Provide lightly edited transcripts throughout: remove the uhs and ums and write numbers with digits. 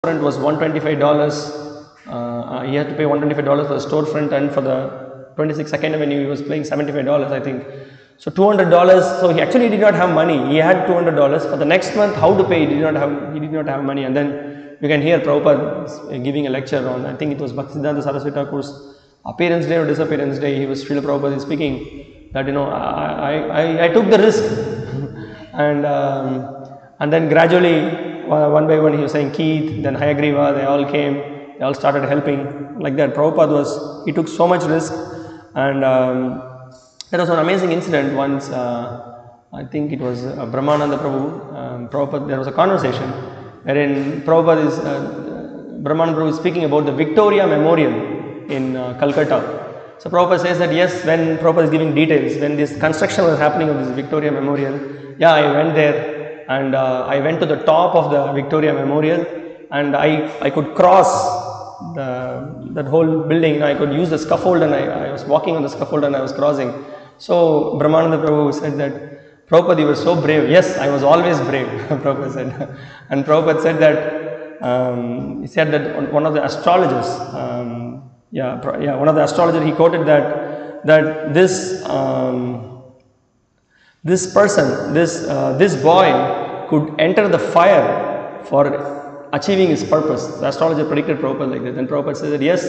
storefront was $125. He had to pay $125 for the storefront, and for the 22nd Avenue he was paying $75, I think. So $200. So he actually did not have money. He had $200. For the next month, how to pay? He did not have money. And then you can hear Prabhupada giving a lecture on, I think it was Bhakti-siddhanta Saraswati Thakur's appearance day or disappearance day. He was, Srila Prabhupada is speaking that, you know, I took the risk. And then gradually, one by one, he was saying Keith, then Hayagriva, they all came, they all started helping. Like that, Prabhupada he took so much risk. And there was an amazing incident once, I think it was Brahmananda Prabhu, Prabhupada, there was a conversation wherein Brahmananda Prabhu is speaking about the Victoria Memorial in Calcutta. So Prabhupada says that yes, when Prabhupada is giving details, when this construction was happening of this Victoria Memorial, yeah, I went there and I went to the top of the Victoria Memorial and I could cross that whole building. You know, I could use the scaffold and I was walking on the scaffold and I was crossing. So Brahmananda Prabhu said that, Prabhupada, you were so brave. Yes, I was always brave, Prabhupada said. And Prabhupada said that, he said that one of the astrologers, one of the astrologers, he quoted that this person, this boy could enter the fire for achieving his purpose. The astrologer predicted Prabhupada like that. Then Prabhupada said that yes,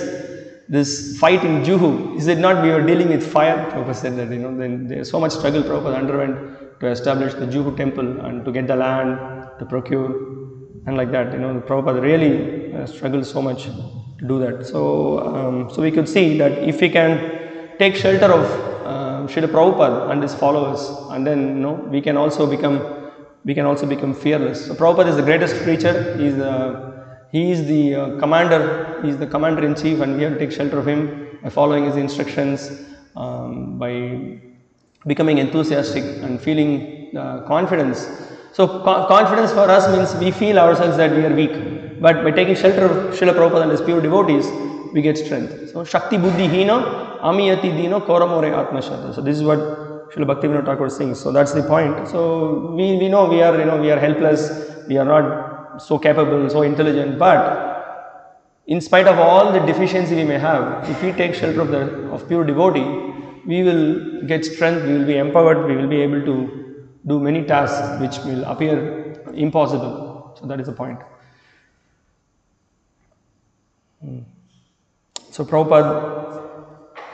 this fight in Juhu, is it not we were dealing with fire? Prabhupada said that, you know, then there's so much struggle Prabhupada underwent to establish the Juhu temple and to get the land, to procure, and like that, you know, Prabhupada really struggled so much to do that. So, so we could see that if we can take shelter of Srila Prabhupada and his followers, and then, you know, we can also become fearless. So Prabhupada is the greatest preacher. He is the commander. He is the commander in chief, and we have to take shelter of him by following his instructions, by becoming enthusiastic and feeling confidence. So confidence for us means we feel ourselves that we are weak, but by taking shelter of Srila Prabhupada and his pure devotees, we get strength. So Shakti Buddhi Hina Amiyati Dino Koramore Atmashata. So this is what Srila Bhaktivinoda Thakur sings. So that's the point. So we know we are helpless. We are not so capable, so intelligent. But in spite of all the deficiency we may have, if we take shelter of pure devotee, we will get strength. We will be empowered. We will be able to do many tasks which will appear impossible. So that is the point. So Prabhupada,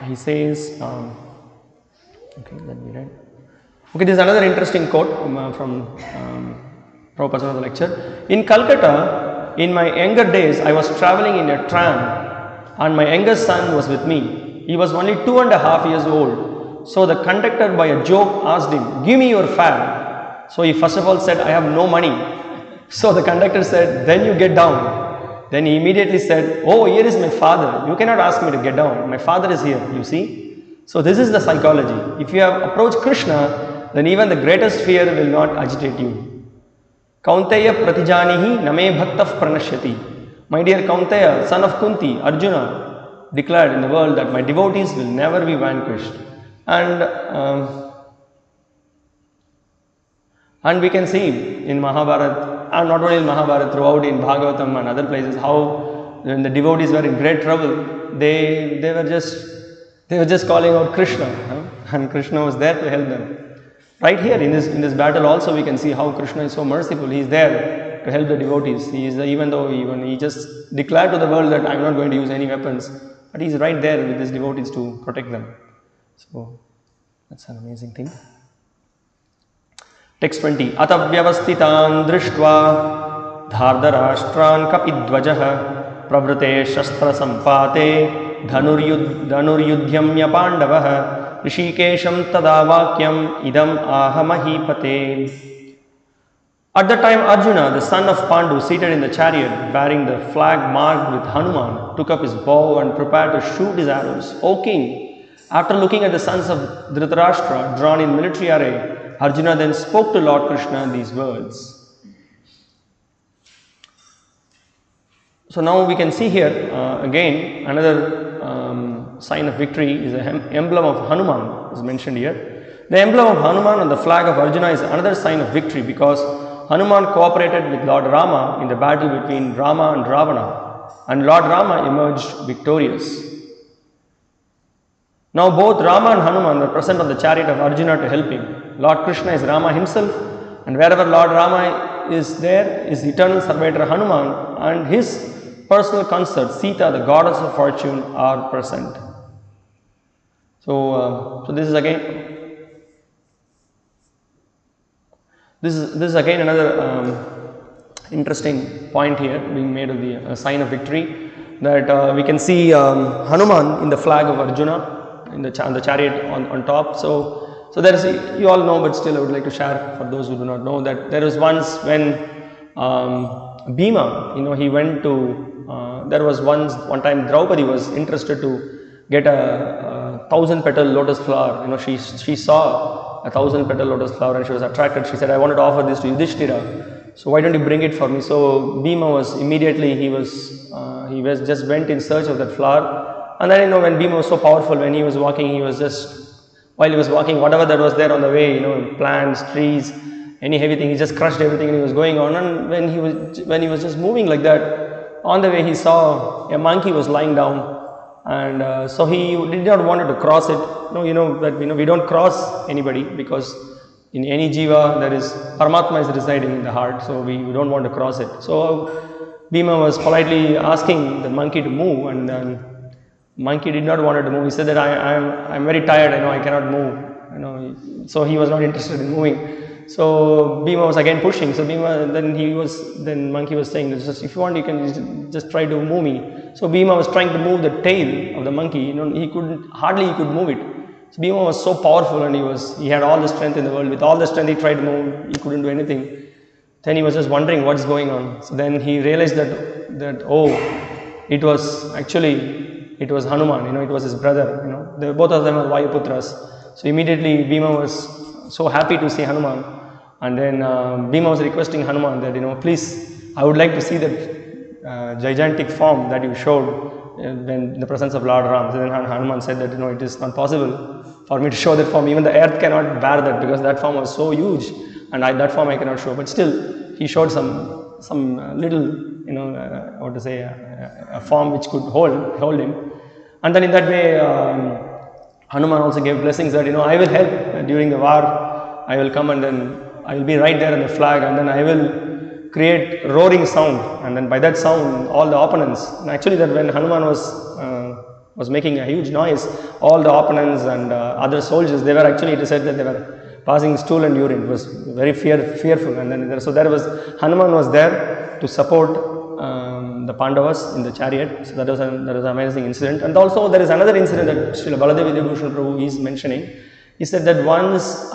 he says, okay, let me read. Okay, this is another interesting quote from Prabhupada's another lecture. In Calcutta, in my younger days, I was traveling in a tram and my youngest son was with me. He was only 2.5 years old. So the conductor by a joke asked him, "Give me your fare." So he first of all said, "I have no money." So the conductor said, "Then you get down." Then he immediately said, "Oh, here is my father. You cannot ask me to get down. My father is here, you see." So this is the psychology. If you have approached Krishna, then even the greatest fear will not agitate you. Kaunteya pratijanihi name bhaktaf pranashyati. My dear Kaunteya, son of Kunti, Arjuna, declared in the world that my devotees will never be vanquished. And we can see in Mahabharata, and not only in Mahabharata, throughout in Bhagavatam and other places, how when the devotees were in great trouble, they were just calling out Krishna, and Krishna was there to help them. Right here in this battle also we can see how Krishna is so merciful. He is there to help the devotees. He is even though he just declared to the world that I am not going to use any weapons, but he is right there with his devotees to protect them. So that's an amazing thing. Text 20. Atavyavastitan drishtva dhardarashtran kapidvajah pravrute shastra sampate dhanuryudhyamya pandavah rishikesham tadavakyam idam ahamahipate. At that time Arjuna, the son of Pandu, seated in the chariot bearing the flag marked with Hanuman, took up his bow and prepared to shoot his arrows. O king, after looking at the sons of Dhritarashtra drawn in military array, Arjuna then spoke to Lord Krishna these words. So now we can see here again another sign of victory is the emblem of Hanuman is mentioned here. The emblem of Hanuman on the flag of Arjuna is another sign of victory, because Hanuman cooperated with Lord Rama in the battle between Rama and Ravana, and Lord Rama emerged victorious. Now both Rama and Hanuman were present on the chariot of Arjuna to help him. Lord Krishna is Rama himself, and wherever Lord Rama is, there is eternal servitor Hanuman and his personal consort Sita, the goddess of fortune, are present. So this is again another interesting point here being made of the sign of victory, that we can see Hanuman in the flag of Arjuna, in the chariot on top. So there is, you all know, but still I would like to share for those who do not know, that there was once when Bhima, he went to, there was one time Draupadi was interested to get a 1,000-petal lotus flower. She saw a 1,000-petal lotus flower and she was attracted. She said, I wanted to offer this to Yudhishthira, so why don't you bring it for me? So Bhima was immediately, he just went in search of that flower. And then when Bhima was so powerful, when he was walking, while he was walking, whatever that was there on the way, plants, trees, any heavy thing, he just crushed everything and he was going on. And when he was just moving like that, on the way he saw a monkey was lying down, and so he did not want to cross it. We don't cross anybody, because in any jiva there is Paramatma is residing in the heart, so we don't want to cross it. So Bhima was politely asking the monkey to move, and then monkey did not want to move. He said that I'm very tired, I cannot move. So he was not interested in moving. So Bhima was again pushing. So then monkey was saying, if you want, you can just try to move me. So Bhima was trying to move the tail of the monkey. He could move it. So Bhima was so powerful, and he had all the strength in the world. With all the strength he tried to move, he couldn't do anything. Then he was just wondering what's going on. So then he realized that it was Hanuman, it was his brother, both of them are Vayuputras. So immediately Bhima was so happy to see Hanuman, and then Bhima was requesting Hanuman that, please, I would like to see that gigantic form that you showed when in the presence of Lord Ram. So then Hanuman said that, it is not possible for me to show that form. Even the earth cannot bear that, because that form was so huge, and that form I cannot show. But still, he showed some little, a form which could hold him. And then in that way, Hanuman also gave blessings that, I will help during the war. I will come, and then I will be right there on the flag, and then I will create roaring sound, and then by that sound all the opponents, and actually that when Hanuman was making a huge noise, all the opponents and other soldiers, they were actually, it is said that they were passing stool and urine. It was very fearful. And then Hanuman was there to support the Pandavas in the chariot. So that was an amazing incident. And also there is another incident that Srila Baladev Vidyabhushan Prabhu is mentioning. He said that once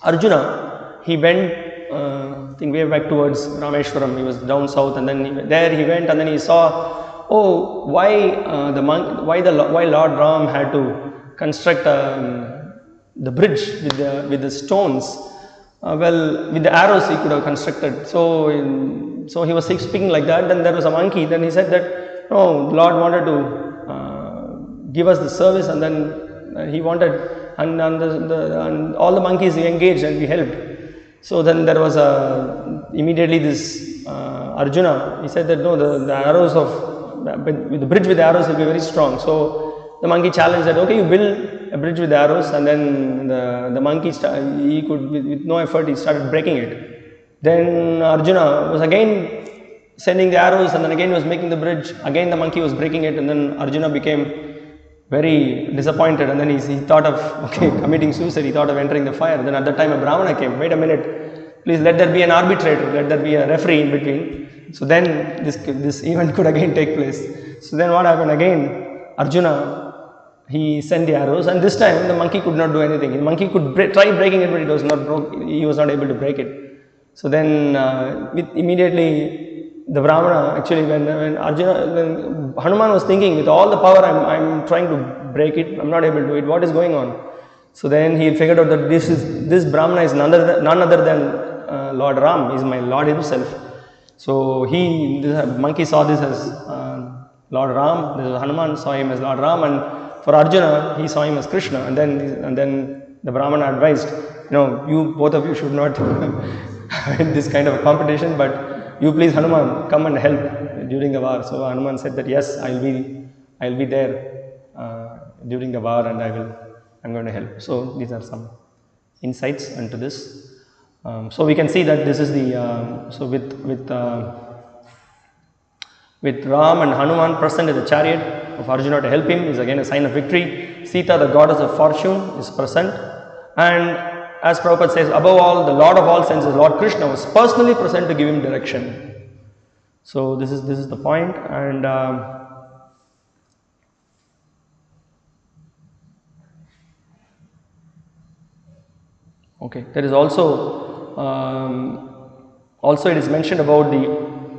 Arjuna, he went I think way back towards Rameshwaram. He was down south, and then he went, and then he saw, why Lord Ram had to construct the bridge with the stones. With the arrows he could have constructed. So he was speaking like that. Then there was a monkey. Then he said that no, Lord wanted to give us the service, and then he wanted, and all the monkeys engaged and we helped. So then there was immediately this Arjuna. He said that no, the arrows with the bridge with the arrows will be very strong. So the monkey challenged that, okay, you build a bridge with arrows, and then the monkey he could with no effort he started breaking it. Then Arjuna was again sending the arrows, and then again was making the bridge. Again the monkey was breaking it, and then Arjuna became very disappointed, and then he thought of committing suicide. He thought of entering the fire. Then at that time a Brahmana came. Wait a minute, please let there be an arbitrator, let there be a referee in between. So then this event could again take place. So then what happened again? Arjuna, he sent the arrows, and this time the monkey could not do anything. The monkey could try breaking it, but it was not he was not able to break it. So then immediately the Brahmana, actually when Hanuman was thinking, with all the power I'm trying to break it, I'm not able to do it, what is going on? So then he figured out that this Brahmana is none other than Lord Ram, he is my Lord himself. So this monkey saw this as Lord Ram, this Hanuman saw him as Lord Ram, and for Arjuna he saw him as Krishna. And then the Brahmana advised, you both of you should not in this kind of a competition, but you please Hanuman come and help during the war. So Hanuman said that yes, I'll be there during the war, and I'm going to help. So these are some insights into this. So we can see that this is the so with Ram and Hanuman present in the chariot of Arjuna to help him is again a sign of victory. Sita, the goddess of fortune, is present, and as Prabhupada says, above all, the Lord of all senses, Lord Krishna, was personally present to give him direction. So this is the point, and okay, there is also it is mentioned about the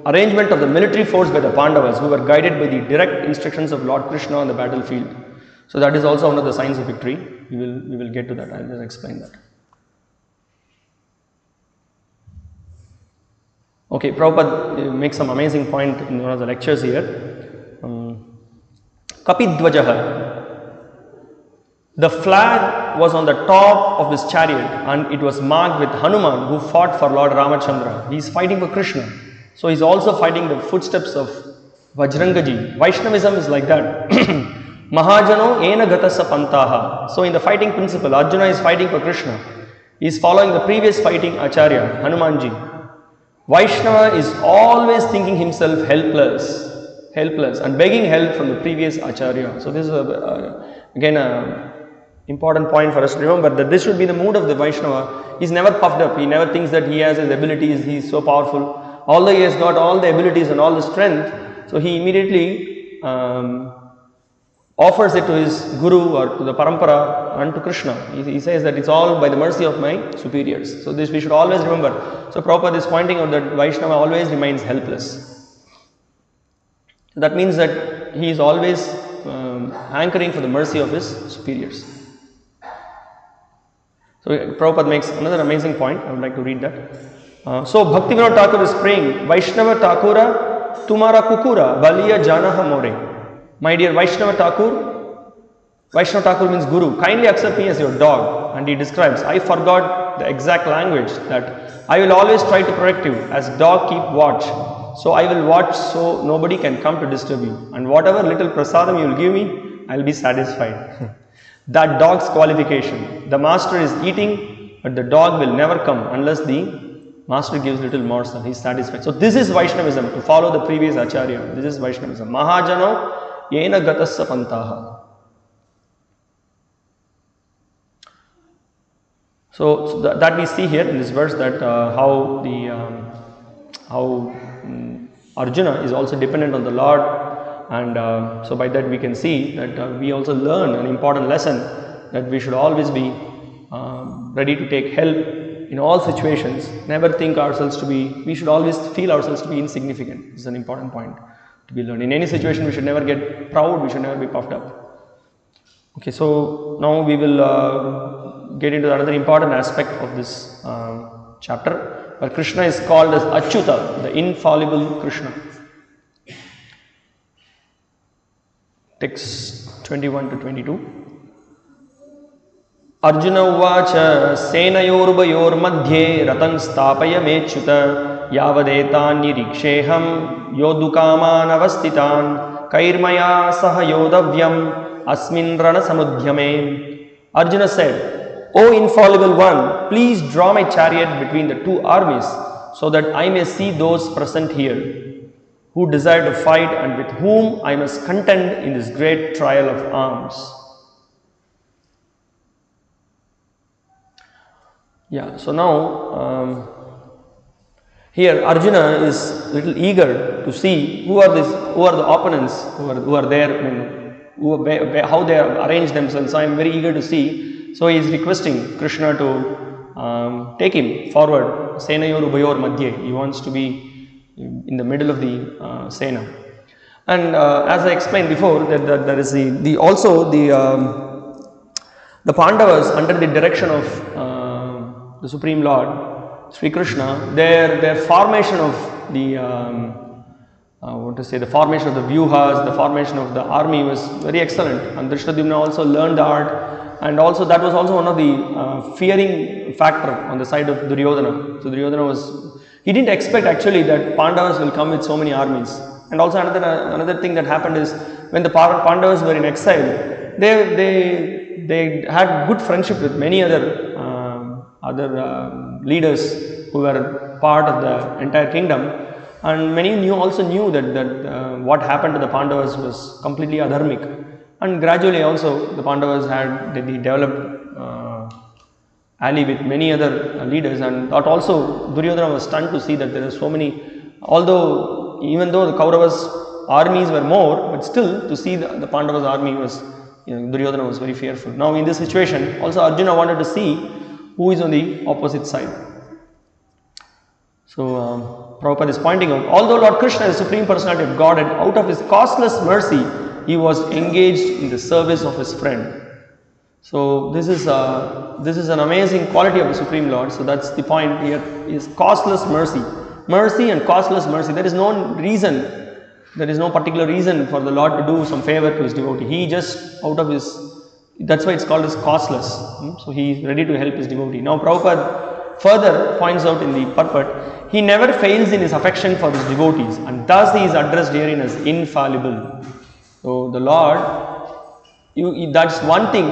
arrangement of the military force by the Pandavas, who were guided by the direct instructions of Lord Krishna on the battlefield. So that is also one of the signs of victory. We will get to that. I will just explain that. Okay, Prabhupada makes some amazing point in one of the lectures here. Kapidvajaha. The flag was on the top of his chariot, and it was marked with Hanuman, who fought for Lord Ramachandra. He is fighting for Krishna. So he is also fighting the footsteps of Vajrangaji. Vaishnavism is like that. Mahajano ena gatasa pantaha. So in the fighting principle, Arjuna is fighting for Krishna. He is following the previous fighting Acharya, Hanumanji. Vaishnava is always thinking himself helpless and begging help from the previous Acharya. So this is again a important point for us to remember, that this should be the mood of the Vaishnava. He is never puffed up. He never thinks that he has his abilities, he is so powerful. Although he has got all the abilities and all the strength, so he immediately offers it to his guru or to the parampara and to Krishna. He says that it's all by the mercy of my superiors. So this we should always remember. So Prabhupada is pointing out that Vaishnava always remains helpless. That means that he is always hankering for the mercy of his superiors. So Prabhupada makes another amazing point. I would like to read that. So Bhaktivinoda Thakur is praying, Vaishnava Thakura, Tumara Kukura, Baliya Janaha More. My dear Vaishnava Thakur means Guru, kindly accept me as your dog. And he describes, I forgot the exact language, that I will always try to protect you, as dog keep watch. So I will watch so nobody can come to disturb you. And whatever little prasadam you will give me, I will be satisfied. That dog's qualification. The master is eating, but the dog will never come unless the master gives little morsel, he is satisfied. So this is Vaishnavism, to follow the previous Acharya. This is Vaishnavism. Mahajano yena gatasya pantaha. So that we see here in this verse, that how Arjuna is also dependent on the Lord, and so by that we can see that we also learn an important lesson, that we should always be ready to take help in all situations. Never think ourselves to be, we should always feel ourselves to be insignificant. This is an important point to be learned. In any situation, we should never get proud, we should never be puffed up. Okay, so now we will get into another important aspect of this chapter, where Krishna is called as Achyuta, the infallible Krishna. Text 21 to 22. Arjuna uvacha senayorvayormadhye ratan stapaya mechyuta yavadetan niriksheham yodukaman avastitan kairmaya saha yodavyam asmin rana samudhyame. Arjuna said, O infallible one, please draw my chariot between the two armies, so that I may see those present here, who desire to fight and with whom I must contend in this great trial of arms. Yeah, so now here Arjuna is little eager to see who are the opponents who are there, how they have arranged themselves. So I am very eager to see. So he is requesting Krishna to take him forward. Senayor ubayor madhye. He wants to be in the middle of the Sena. And as I explained before, that there is the Pandavas, under the direction of the Supreme Lord, Sri Krishna, their formation of the the formation of the vyuhas, the formation of the army was very excellent, and Drishtadyumna also learned the art and also that was also one of the fearing factor on the side of Duryodhana. So Duryodhana he didn't expect actually that Pandavas will come with so many armies. And also another thing that happened is when the Pandavas were in exile, they had good friendship with many other leaders who were part of the entire kingdom, and many also knew that what happened to the Pandavas was completely adharmic. And gradually also the Pandavas they developed ally with many other leaders, and that also Duryodhana was stunned to see that there are so many, even though the Kauravas armies were more, but still to see the Pandavas army was, Duryodhana was very fearful. Now in this situation also Arjuna wanted to see who is on the opposite side. So Prabhupada is pointing out, although Lord Krishna is the Supreme Personality of Godhead, out of his causeless mercy he was engaged in the service of his friend. So this is an amazing quality of the Supreme Lord. So that's the point here, is causeless mercy. Mercy and causeless mercy. There is no reason, there is no particular reason for the Lord to do some favor to his devotee. He just out of his, that's why it's called as causeless. So he is ready to help his devotee. Now Prabhupada further points out in the purport, he never fails in his affection for his devotees, and thus he is addressed herein as infallible. So the Lord, that's one thing,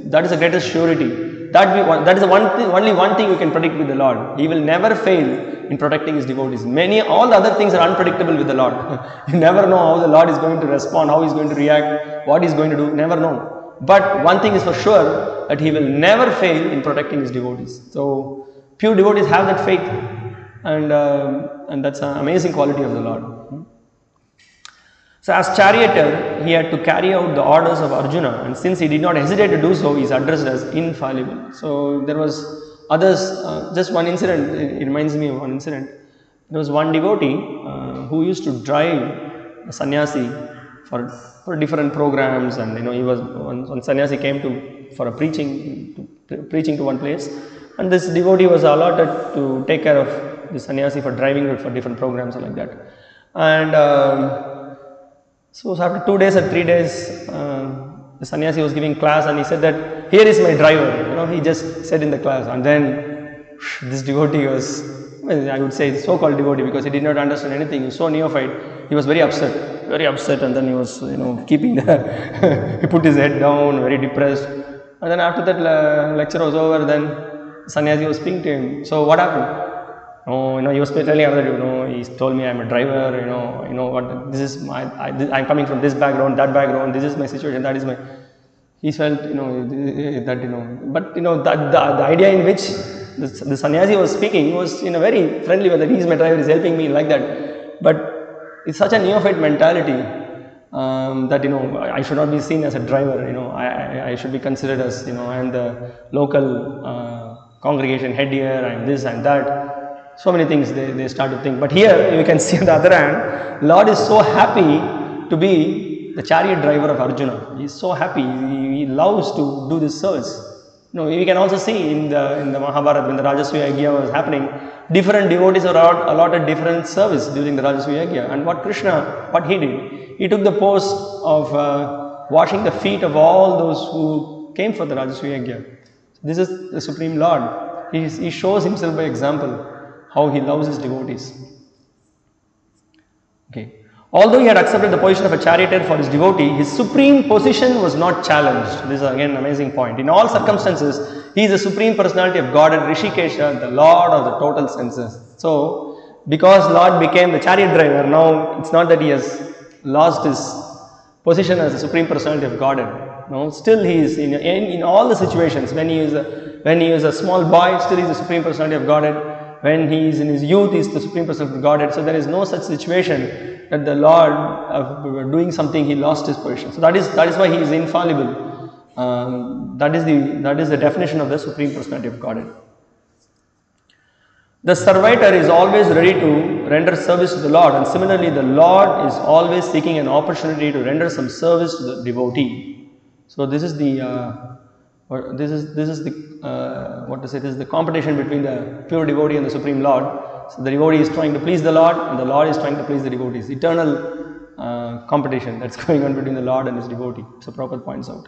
that is the greatest surety. That is only one thing you can predict with the Lord. He will never fail in protecting his devotees. All the other things are unpredictable with the Lord. You never know how the Lord is going to respond, how he is going to react, what he is going to do, never know. But one thing is for sure, that he will never fail in protecting his devotees. So pure devotees have that faith, and that's an amazing quality of the Lord. So as charioteer, he had to carry out the orders of Arjuna, and since he did not hesitate to do so, he is addressed as infallible. So there was others, just one incident, it reminds me of one incident. There was one devotee who used to drive a sannyasi for different programs, and he was, one sannyasi came for a preaching to one place, and this devotee was allotted to take care of the sannyasi for driving for different programs and like that. And so after 2 days or 3 days, the sannyasi was giving class, and he said that, here is my driver, he just said in the class. And then this devotee was, I would say so-called devotee, because he did not understand anything, he was so neophyte, he was very upset, and then he was, keeping he put his head down, very depressed. And then after that lecture was over, then sannyasi was speaking to him. So what happened? Oh, he was telling another, he told me I'm a driver, what, this is I'm coming from this background, that background, this is my situation, that is my, he felt, but the idea in which the sannyasi was speaking was in a very friendly way, that he is my driver, he is helping me like that. But it's such a neophyte mentality, that, I should not be seen as a driver, I should be considered as, I am the local congregation head here, I am this and that. So many things they start to think. But here you can see on the other hand, Lord is so happy to be the chariot driver of Arjuna. He is so happy. He loves to do this service. We can also see in the Mahabharata, when the Rajasviya Yajna was happening, different devotees were allotted different service during the Rajasviya Yajna. And what he did, he took the post of washing the feet of all those who came for the Rajasviya Yajna. This is the Supreme Lord. He shows himself by example, how he loves his devotees. Okay. Although he had accepted the position of a charioteer for his devotee, his supreme position was not challenged. This is again an amazing point. In all circumstances, he is the Supreme Personality of Godhead, Rishikesha, the Lord of the total senses. So, because Lord became the chariot driver, now it's not that he has lost his position as the Supreme Personality of Godhead. No, still he is in all the situations. When he is a small boy, still he is the Supreme Personality of Godhead. When he is in his youth, he is the Supreme Personality of Godhead. So there is no such situation that the Lord doing something, he lost his position. So that is why he is infallible. That is the definition of the Supreme Personality of Godhead. The servitor is always ready to render service to the Lord, and similarly the Lord is always seeking an opportunity to render some service to the devotee. So this is the this is the competition between the pure devotee and the Supreme Lord. So the devotee is trying to please the Lord, and the Lord is trying to please the devotees. Eternal competition that's going on between the Lord and his devotee. So Prabhupada points out.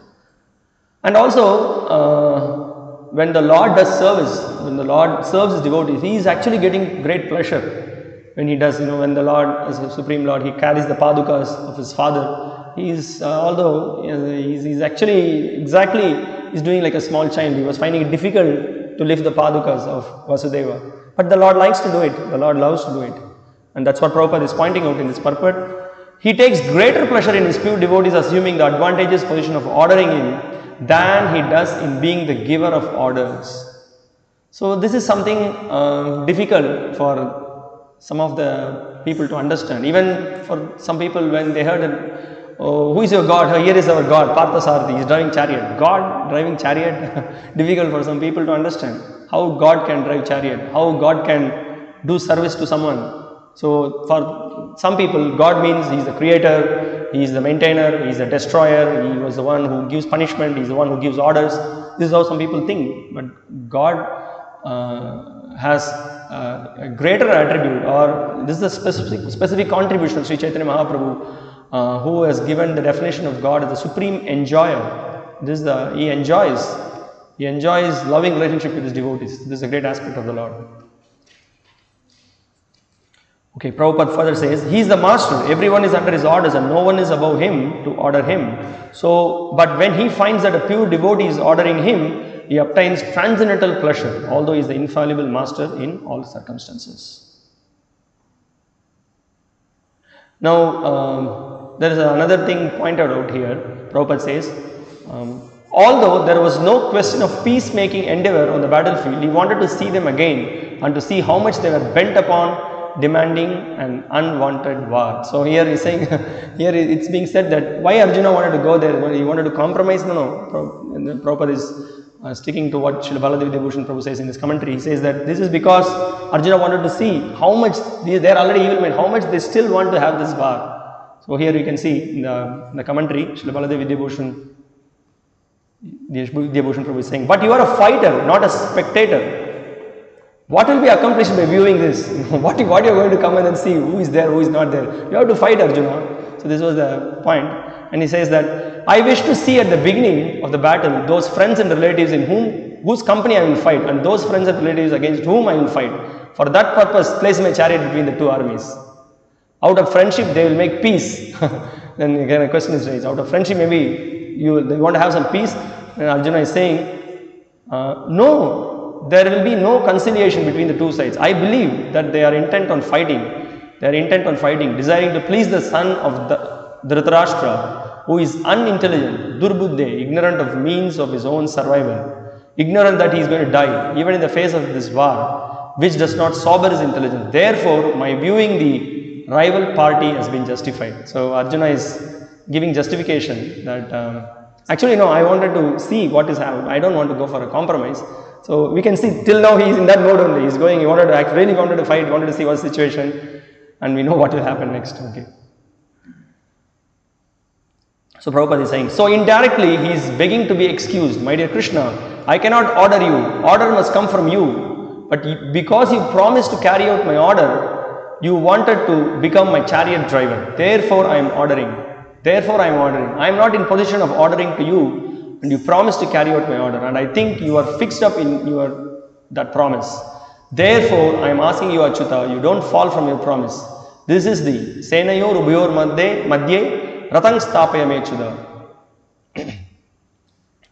And also, when the Lord does service, when the Lord serves his devotees, he is actually getting great pleasure. When he does, when the Lord, as a Supreme Lord, he carries the padukas of his father, he is, although he's actually he's doing like a small child. He was finding it difficult to lift the padukas of Vasudeva. But the Lord likes to do it, the Lord loves to do it. And that's what Prabhupada is pointing out in this purport. He takes greater pleasure in his pure devotees assuming the advantageous position of ordering him than he does in being the giver of orders. So this is something difficult for some of the people to understand. Even for some people, when they heard it, oh, who is your God? Here is our God, Parthasarathi, he is driving chariot. God driving chariot? Difficult for some people to understand. How God can drive chariot? How God can do service to someone? So for some people, God means he is the creator, he is the maintainer, he is the destroyer, he was the one who gives punishment, he is the one who gives orders. This is how some people think. But God has a greater attribute, or this is a specific contribution of Sri Chaitanya Mahaprabhu, who has given the definition of God as the supreme enjoyer. He enjoys loving relationship with his devotees. This is a great aspect of the Lord. Okay, Prabhupada further says, he is the master, everyone is under his orders and no one is above him to order him. So, but when he finds that a pure devotee is ordering him, he obtains transcendental pleasure, although he is the infallible master in all circumstances. Now, there is another thing pointed out here. Prabhupada says, although there was no question of peacemaking endeavor on the battlefield, he wanted to see them again and to see how much they were bent upon demanding an unwanted war. So here he is saying, here it's being said that why Arjuna wanted to go there, he wanted to compromise. No. Prabhupada is sticking to what Srila Baladevi Debhushan Prabhu says in his commentary. He says that this is because Arjuna wanted to see how much they are already evil men, how much they still want to have this war. So here you can see in the commentary, Srila Baladevi Debhushan Prabhu is saying, but you are a fighter, not a spectator. What will be accomplished by viewing this? What you are going to come and then see who is there, who is not there. You have to fight, Arjuna. So this was the point. And he says that, I wish to see at the beginning of the battle those friends and relatives in whose company I will fight, and those friends and relatives against whom I will fight. For that purpose, place my chariot between the two armies. Out of friendship, they will make peace. Then again a question is raised. Out of friendship, maybe they want to have some peace. And Arjuna is saying, no. There will be no conciliation between the two sides. I believe that they are intent on fighting. They are intent on fighting, desiring to please the son of the Dhritarashtra, who is unintelligent, durbuddhe, ignorant of means of his own survival, ignorant that he is going to die, even in the face of this war, which does not sober his intelligence. Therefore, my viewing the rival party has been justified. So Arjuna is giving justification that actually no, I wanted to see what is happening. I don't want to go for a compromise. So we can see till now he is in that mode only. He is going, he wanted to act, really wanted to fight, wanted to see what situation, and we know what will happen next. Okay. So Prabhupada is saying, so indirectly he is begging to be excused. My dear Krishna, I cannot order you. Order must come from you. But because you promised to carry out my order, you wanted to become my chariot driver. Therefore I am ordering. Therefore I am ordering. I am not in position of ordering to you. And you promised to carry out my order, and I think you are fixed up in that promise. Therefore, I am asking you, Achyuta, you don't fall from your promise. This is the Senayor Ubhayor Madhye Ratang Stapaya Mechuda.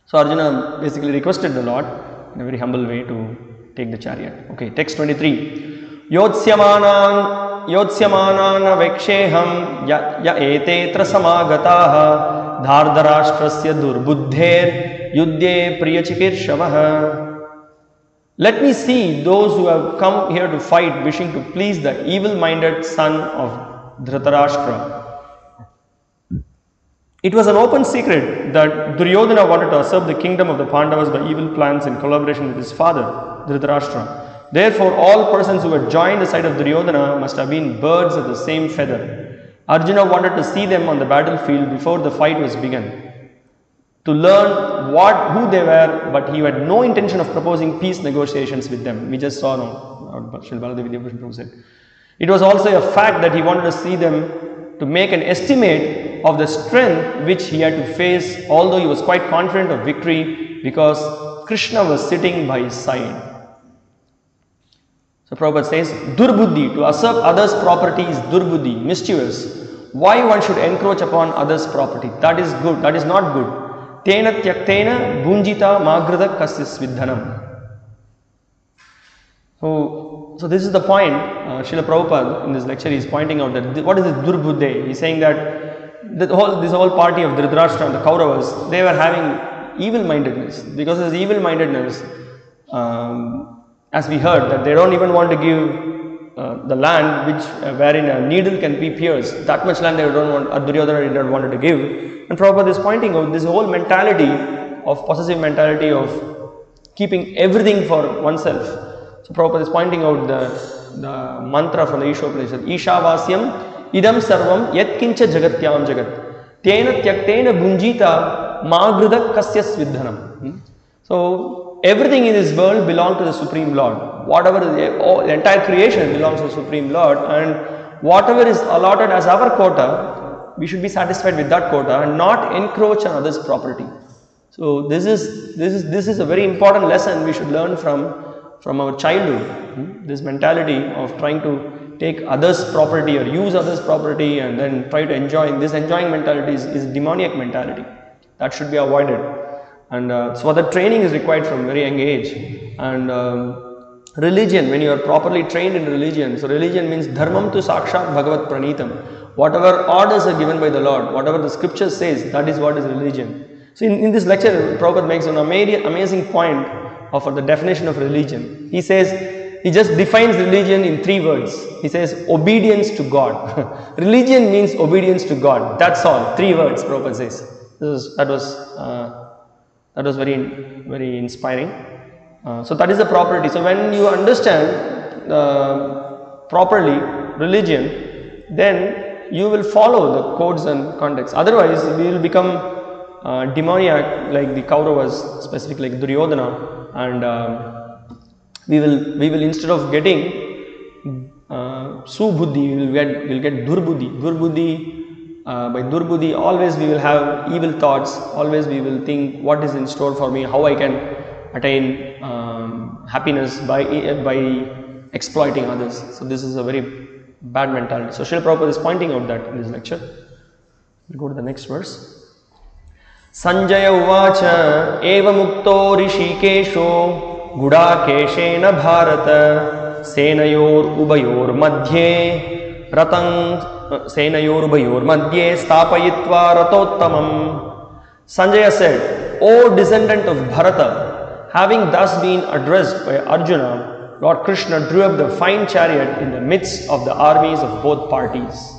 So Arjuna basically requested the Lord in a very humble way to take the chariot. Okay, text 23. Yotsyamanan veksheham ya etetra samagataha Dhardharashtrasya durbuddher yudhye priyachikirshavaha. Let me see those who have come here to fight, wishing to please the evil-minded son of Dhritarashtra. It was an open secret that Duryodhana wanted to usurp the kingdom of the Pandavas by evil plans in collaboration with his father, Dhritarashtra. Therefore, all persons who had joined the side of Duryodhana must have been birds of the same feather. Arjuna wanted to see them on the battlefield before the fight was begun, to learn who they were, but he had no intention of proposing peace negotiations with them. We just saw now, Srila Baladevi Debhushan Prabhu said. It was also a fact that he wanted to see them to make an estimate of the strength which he had to face, although he was quite confident of victory because Krishna was sitting by his side. So Prabhupada says, Durbuddhi, to usurp others' property is Durbuddhi, mischievous. Why one should encroach upon others' property? That is good, that is not good. Tena tyaktena bunjita magrada kasis vidhanam. So this is the point. Srila Prabhupada in this lecture is pointing out that what is this Durbuddhi? He is saying that this whole party of Dhritarashtra and the Kauravas, they were having evil-mindedness. Because of this evil-mindedness, as we heard, that they don't even want to give the land which wherein a needle can be pierced. That much land they don't want, Duryodhana did not want to give. And Prabhupada is pointing out this whole mentality of possessive mentality of keeping everything for oneself. So Prabhupada is pointing out the mantra from the Ishopanishad. Ishavasyam idam sarvam yatkincha jagatyam jagat. Tena tyaktena bunjita magrida kasyas vidhanam. So everything in this world belongs to the Supreme Lord. Whatever the entire creation belongs to the Supreme Lord, and whatever is allotted as our quota, we should be satisfied with that quota and not encroach on others' property. So this is a very important lesson we should learn from our childhood. This mentality of trying to take others' property or use others' property and then try to enjoy. This enjoying mentality is demoniac mentality. That should be avoided. And so the training is required from very young age. And religion, when you are properly trained in religion, so religion means dharmam tu sakshat bhagavat pranitam. Whatever orders are given by the Lord, whatever the scripture says, that is what is religion. So in this lecture, Prabhupada makes an amazing point of the definition of religion. He says, he just defines religion in 3 words. He says, obedience to God. Religion means obedience to God. That's all. 3 words, Prabhupada says. That was very, very inspiring. So that is the property. So when you understand properly religion, then you will follow the codes and context. Otherwise, we will become demoniac like the Kauravas, specifically like Duryodhana, and we will instead of getting subuddhi, we will get durbuddhi. By durbuddhi, always we will have evil thoughts. Always we will think what is in store for me, how I can attain happiness by exploiting others. So this is a very bad mentality. So Srila Prabhupada is pointing out that in this lecture. We'll go to the next verse. Sanjaya uvacha eva mukto rishikesho gudakeshena bharata senayor ubayor madhye stapayitva ratottamam. Sanjaya said, O descendant of Bharata, having thus been addressed by Arjuna, Lord Krishna drew up the fine chariot in the midst of the armies of both parties.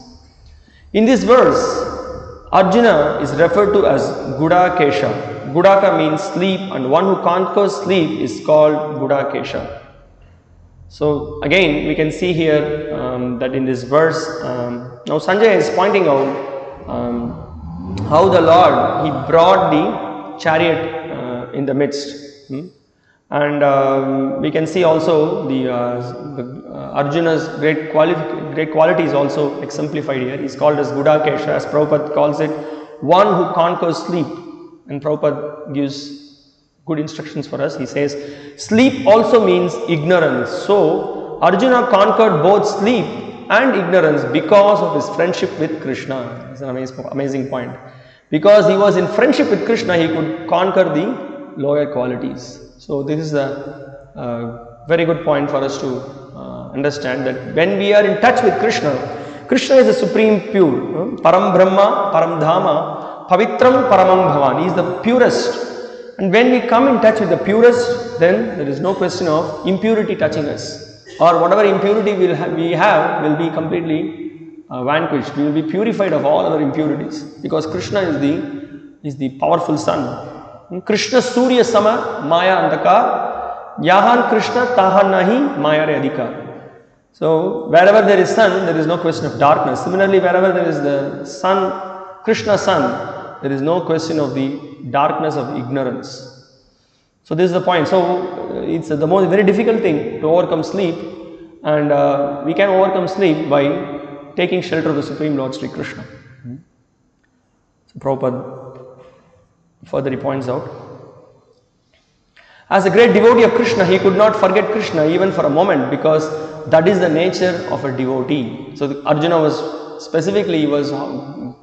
In this verse, Arjuna is referred to as Gudakesha. Gudaka means sleep, and one who conquers sleep is called Gudakesha. So again, we can see here that in this verse, now Sanjaya is pointing out how the Lord, he brought the chariot in the midst. And we can see also the Arjuna's great qualities also exemplified here. He is called as Gudakesha, as Prabhupada calls it, one who conquers sleep. And Prabhupada gives good instructions for us. He says, sleep also means ignorance. So Arjuna conquered both sleep and ignorance because of his friendship with Krishna. It's an amazing point. Because he was in friendship with Krishna, he could conquer the lower qualities. So this is a very good point for us to understand that when we are in touch with Krishna, Krishna is the supreme pure. Param Brahma, Param Dhama, Pavitram Paramam Bhavan. He is the purest. And when we come in touch with the purest, then there is no question of impurity touching us. Or whatever impurity we have will be completely vanquished. We will be purified of all other impurities. Because Krishna is the powerful sun. Krishna Surya Sama Maya Andaka Yahan Krishna Tahan Nahi Maya Adhika. So wherever there is sun, there is no question of darkness. Similarly, wherever there is the sun, Krishna sun, there is no question of the darkness of ignorance. So this is the point. So it's the most very difficult thing to overcome sleep, and we can overcome sleep by taking shelter of the Supreme Lord Sri Krishna. So Prabhupada further he points out, as a great devotee of Krishna, he could not forget Krishna even for a moment, because that is the nature of a devotee. So Arjuna was specifically, he was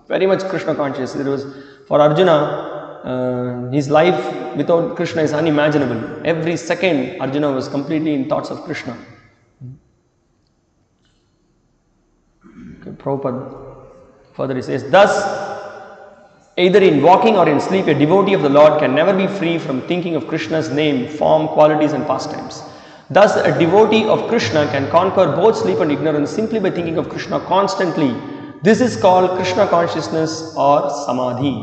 very much Krishna conscious. It was for Arjuna, his life without Krishna is unimaginable. Every second Arjuna was completely in thoughts of Krishna. Okay, Prabhupada further he says, thus either in walking or in sleep, a devotee of the Lord can never be free from thinking of Krishna's name, form, qualities and pastimes. Thus, a devotee of Krishna can conquer both sleep and ignorance simply by thinking of Krishna constantly. This is called Krishna consciousness or samadhi.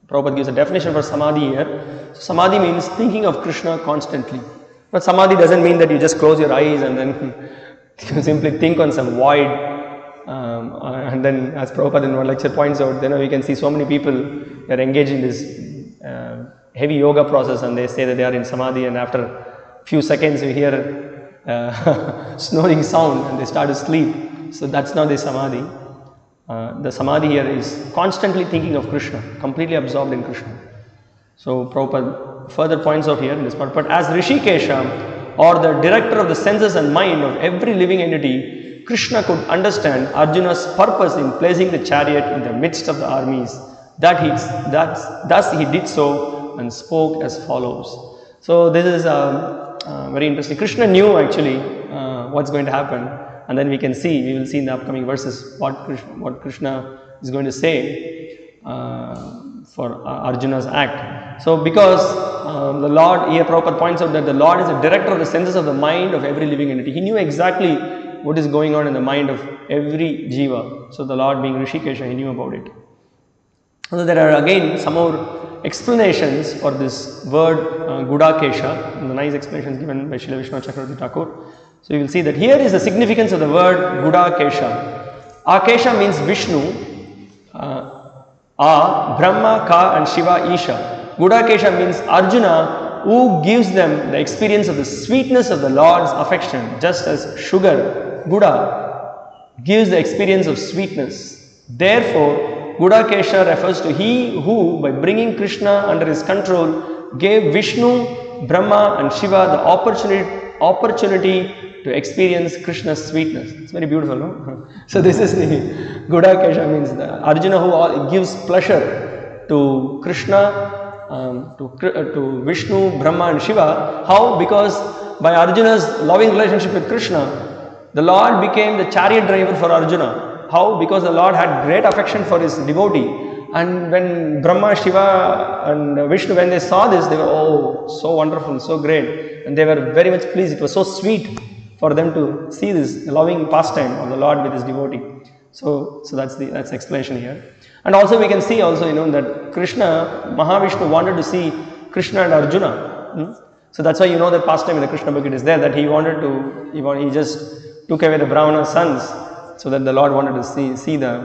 Prabhupada gives a definition for samadhi here. Samadhi means thinking of Krishna constantly. But samadhi doesn't mean that you just close your eyes and then you simply think on some void. And then, as Prabhupada in one lecture points out, we can see so many people are engaged in this heavy yoga process, and they say that they are in samadhi, and after a few seconds you hear snoring sound and they start to sleep. So that's not the samadhi. The samadhi here is constantly thinking of Krishna, completely absorbed in Krishna. So Prabhupada further points out here in this part, but as Rishikesha, or the director of the senses and mind of every living entity, Krishna could understand Arjuna's purpose in placing the chariot in the midst of the armies. Thus he did so and spoke as follows. So this is very interesting. Krishna knew actually what's going to happen, and then we will see in the upcoming verses what Krishna is going to say for Arjuna's act. So because the Lord, here Prabhupada points out that the Lord is the director of the senses of the mind of every living entity. He knew exactly what is going on in the mind of every jiva. So the Lord, being Rishikesha, he knew about it. So there are again some more explanations for this word Gudakesha, and the nice explanations given by Srila Vishnu Chakravarti Thakur. So you will see that here is the significance of the word Gudakesha. Akesha means Vishnu, Brahma, Ka and Shiva, Isha. Gudakesha means Arjuna, who gives them the experience of the sweetness of the Lord's affection, just as sugar, Guda, gives the experience of sweetness. Therefore, Gudakesha refers to he who, by bringing Krishna under his control, gave Vishnu, Brahma and Shiva the opportunity to experience Krishna's sweetness. It's very beautiful, no? So this is the Gudakesha, means the Arjuna who gives pleasure to Krishna, to Vishnu, Brahma and Shiva. How? Because by Arjuna's loving relationship with Krishna, the Lord became the chariot driver for Arjuna. How? Because the Lord had great affection for his devotee. And when Brahma, Shiva and Vishnu, when they saw this, they were, oh, so wonderful, so great. And they were very much pleased. It was so sweet for them to see this loving pastime of the Lord with his devotee. So that's the explanation here. And also we can see also, that Krishna, Mahavishnu wanted to see Krishna and Arjuna. So that's why that pastime in the Krishna Bhakti is there, that he just took away the Brahmana sons, so that the Lord wanted to see the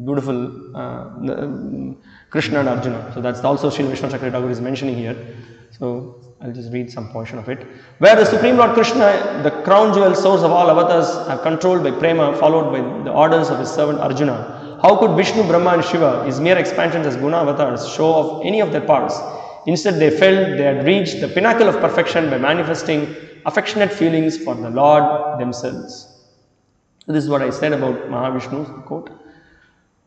beautiful Krishna and Arjuna. So that's also Srila Vishnu Chakravarti Thakur is mentioning here. So I'll just read some portion of it. Where the Supreme Lord Krishna, the crown jewel source of all avatars, are controlled by prema, followed by the orders of his servant Arjuna, how could Vishnu, Brahma and Shiva, his mere expansions as guna avatars, show off any of their parts? Instead, they felt they had reached the pinnacle of perfection by manifesting affectionate feelings for the Lord themselves. So this is what I said about Mahavishnu's quote.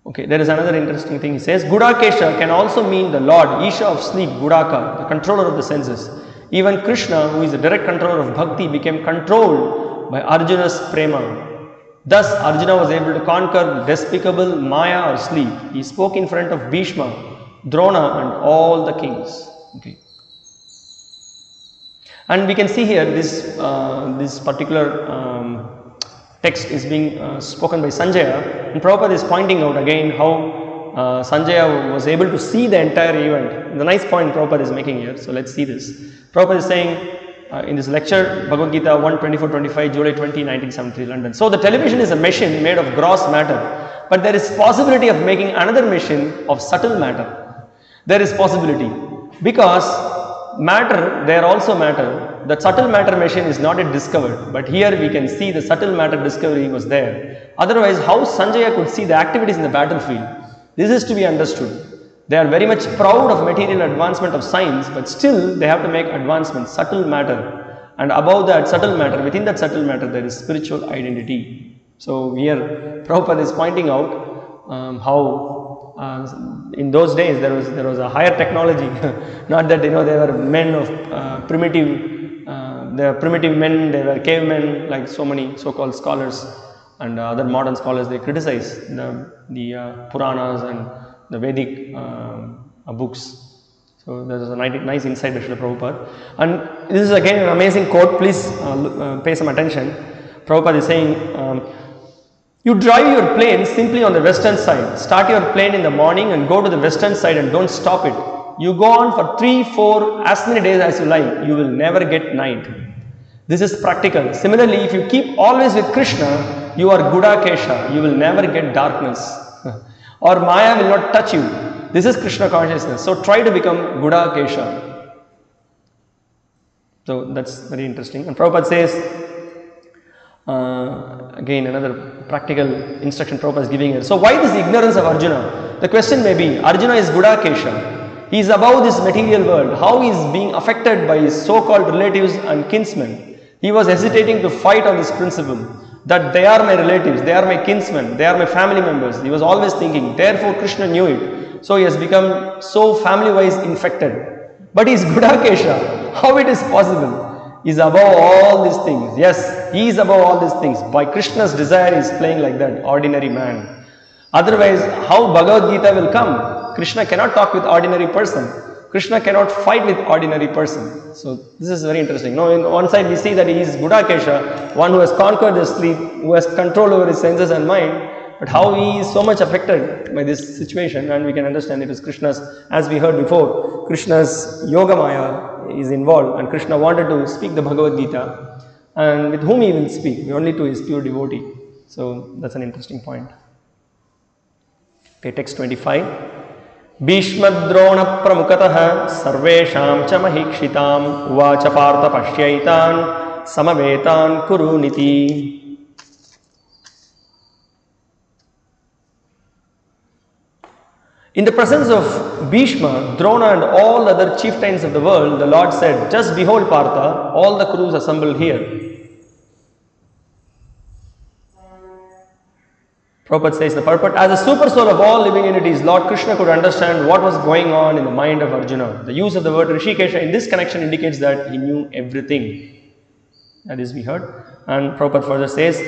Okay, there is another interesting thing. He says, Gudakesha can also mean the Lord, Isha of sleep, Gudaka, the controller of the senses. Even Krishna, who is the direct controller of bhakti, became controlled by Arjuna's prema. Thus, Arjuna was able to conquer the despicable Maya or sleep. He spoke in front of Bhishma, Drona and all the kings. Okay. And we can see here this particular text is being spoken by Sanjaya, and Prabhupada is pointing out again how Sanjaya was able to see the entire event. The nice point Prabhupada is making here, so let's see this. Prabhupada is saying in this lecture, Bhagavad Gita 1:24-25, July 20, 1973, London. So the television is a machine made of gross matter, but there is possibility of making another machine of subtle matter. There is possibility, because matter, there also matter. The subtle matter machine is not yet discovered, but here we can see the subtle matter discovery was there. Otherwise, how Sanjaya could see the activities in the battlefield? This is to be understood. They are very much proud of material advancement of science, but still they have to make advancements, subtle matter. And above that subtle matter, within that subtle matter, there is spiritual identity. So here Prabhupada is pointing out how in those days there was a higher technology. Not that they were men of they were primitive men, they were cavemen, like so many so-called scholars and other modern scholars. They criticize the Puranas and the Vedic books. So there is a nice insight by Srila Prabhupada. And this is again an amazing quote. Please pay some attention. Prabhupada is saying, you drive your plane simply on the western side. Start your plane in the morning and go to the western side and don't stop it. You go on for 3, 4, as many days as you like. You will never get night. This is practical. Similarly, if you keep always with Krishna, you are Gudakesha. You will never get darkness. Or Maya will not touch you. This is Krishna consciousness. So try to become Gudakesha. So that's very interesting. And Prabhupada says, again another practical instruction Prabhupada is giving here. So why this ignorance of Arjuna? The question may be, Arjuna is Gudakesha. He is above this material world. How he is being affected by his so-called relatives and kinsmen? He was hesitating to fight on this principle that they are my relatives, they are my kinsmen, they are my family members. He was always thinking, therefore Krishna knew it. So he has become so family-wise infected. But he is Gudakesha. How it is possible? He is above all these things. Yes, he is above all these things. By Krishna's desire, he is playing like that, ordinary man. Otherwise, how Bhagavad Gita will come? Krishna cannot talk with ordinary person. Krishna cannot fight with ordinary person. So this is very interesting. Now, on one side we see that he is Gudakesha, one who has conquered the sleep, who has control over his senses and mind. But how he is so much affected by this situation, and we can understand it is Krishna's, as we heard before, Krishna's Yoga Maya is involved, and Krishna wanted to speak the Bhagavad Gita, and with whom he will speak? Only to his pure devotee. So that's an interesting point. Okay, text 25. Bhishmadrona pramukatah sarvesham cha mahikshitam uvacha partha pashyaitan samavetan kuruniti. In the presence of Bhishma, Drona and all other chieftains of the world, the Lord said, just behold Partha, all the Kurus assembled here. Prabhupada says the purport, as a super soul of all living entities, Lord Krishna could understand what was going on in the mind of Arjuna. The use of the word Rishikesha in this connection indicates that he knew everything. That is, we heard. And Prabhupada further says,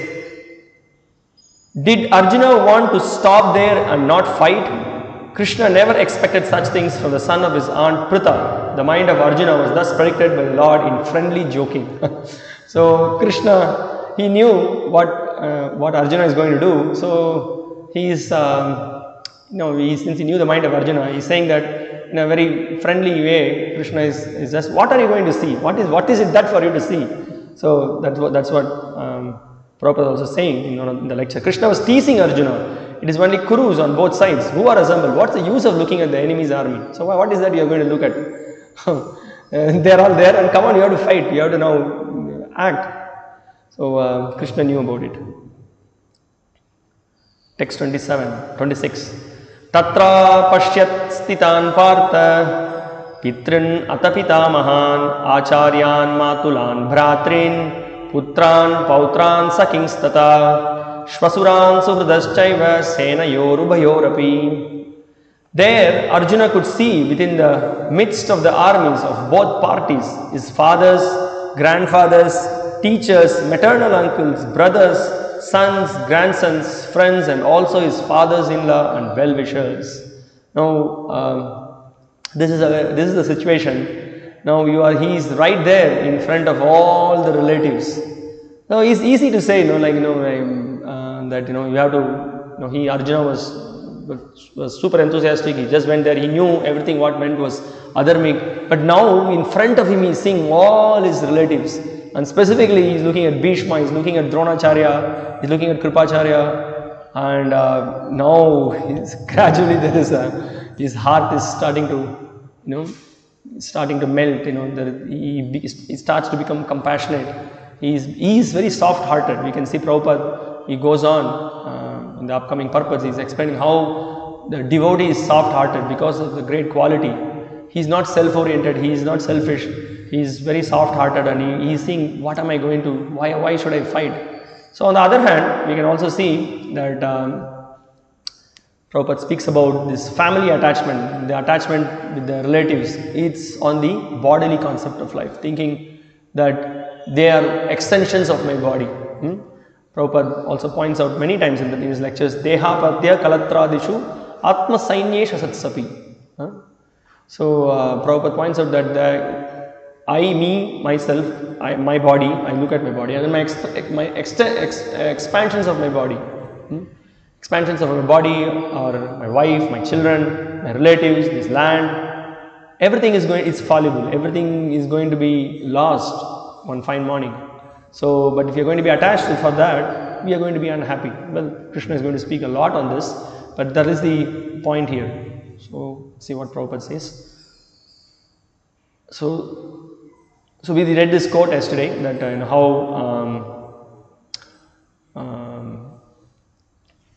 did Arjuna want to stop there and not fight? Krishna never expected such things from the son of his aunt Pritha. The mind of Arjuna was thus predicted by the Lord in friendly joking. So Krishna, he knew what Arjuna is going to do. So he is, since he knew the mind of Arjuna, he is saying that in a very friendly way. Krishna is just, what are you going to see? What is it that for you to see? So that's what Prabhupada also saying in the lecture. Krishna was teasing Arjuna. It is only Kurus on both sides who are assembled. What's the use of looking at the enemy's army? So what is that you are going to look at? They are all there, and come on, you have to fight. You have to now act. So Krishna knew about it. Text 26. Tatra pashyat stitan partha pitrin atapita mahan acharyan matulan bhratrin putran pautran sakingstata shvasuran suhridaschaiva senayorubayorapi. There Arjuna could see within the midst of the armies of both parties his fathers, grandfathers, teachers, maternal uncles, brothers, sons, grandsons, friends, and also his fathers-in-law and well-wishers. Now, this is the situation. Now he is right there in front of all the relatives. Now it's easy to say, that you have to. Arjuna was super enthusiastic. He just went there. He knew everything what meant was adharmic. But now in front of him, he is seeing all his relatives. And specifically, he is looking at Bhishma, he is looking at Dronacharya, he is looking at Kripacharya, and now gradually his heart is starting to melt. He starts to become compassionate. He is very soft-hearted. We can see Prabhupada he goes on in the upcoming purpose. He is explaining how the devotee is soft-hearted because of the great quality. He is not self-oriented, he is not selfish, he is very soft-hearted, and he is seeing, what am I going to, why should I fight? So on the other hand, we can also see that Prabhupada speaks about this family attachment, the attachment with the relatives. It's on the bodily concept of life, thinking that they are extensions of my body. Prabhupada also points out many times in his lectures, Deha Patya Kalatradishu Atma Sainyesha Satsapi. So Prabhupada points out that myself, my body, I look at my body, and then my expansions of my body. Expansions of my body, or my wife, my children, my relatives, this land, everything is it's fallible, everything is going to be lost one fine morning. So, but if you are going to be attached for that, we are going to be unhappy. Well, Krishna is going to speak a lot on this, but that is the point here. So, see what Prabhupada says. So we read this quote yesterday, that how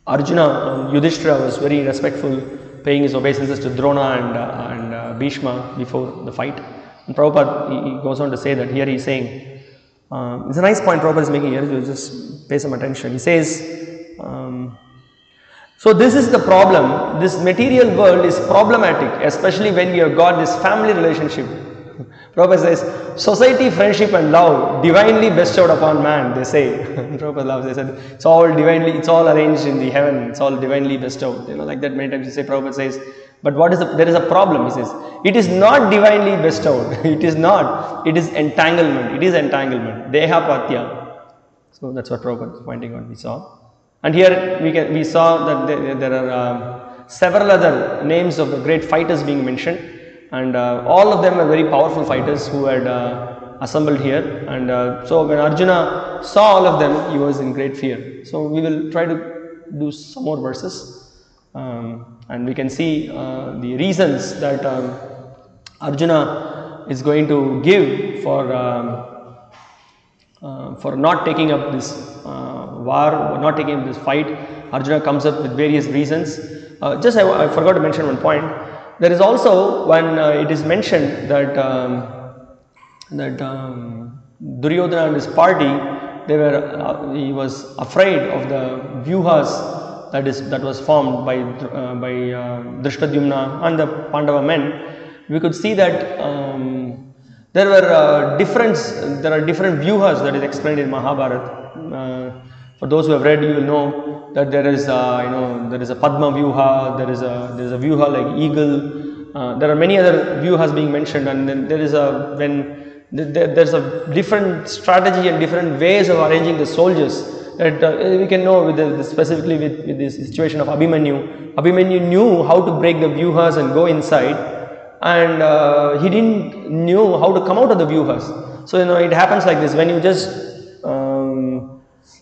Arjuna, Yudhishthira was very respectful, paying his obeisances to Drona and Bhishma before the fight. And Prabhupada, he goes on to say that here he is saying, it's a nice point Prabhupada is making here, so just pay some attention. He says, so this is the problem, this material world is problematic, especially when you have got this family relationship. Prabhupada says, society, friendship and love divinely bestowed upon man, they say. Prabhupada loves, they said, it's all divinely, it's all arranged in the heaven, it's all divinely bestowed. Like that many times you say, Prabhupada says, but what is there is a problem, he says. It is not divinely bestowed, it is not, it is entanglement, Deha Patya. So that's what Prabhupada is pointing out, we saw. And here we saw that there are several other names of the great fighters being mentioned. And all of them were very powerful fighters who had assembled here, and so when Arjuna saw all of them, he was in great fear. So we will try to do some more verses, and we can see the reasons that Arjuna is going to give for not taking up this war, not taking up this fight. Arjuna comes up with various reasons. Just I forgot to mention one point. There is also when it is mentioned that Duryodhana and his party, he was afraid of the vyuhas that was formed by Drishtadyumna and the Pandava men. We could see that there are different vyuhas that is explained in Mahabharata. For those who have read, you will know that there is there is a Padma vyuha, there is a vyuha like eagle. There are many other vyuhas being mentioned, and then there is there's a different strategy and different ways of arranging the soldiers that we can know specifically with this situation of Abhimanyu. Abhimanyu knew how to break the vyuhas and go inside, and he didn't knew how to come out of the vyuhas. So it happens like this when you just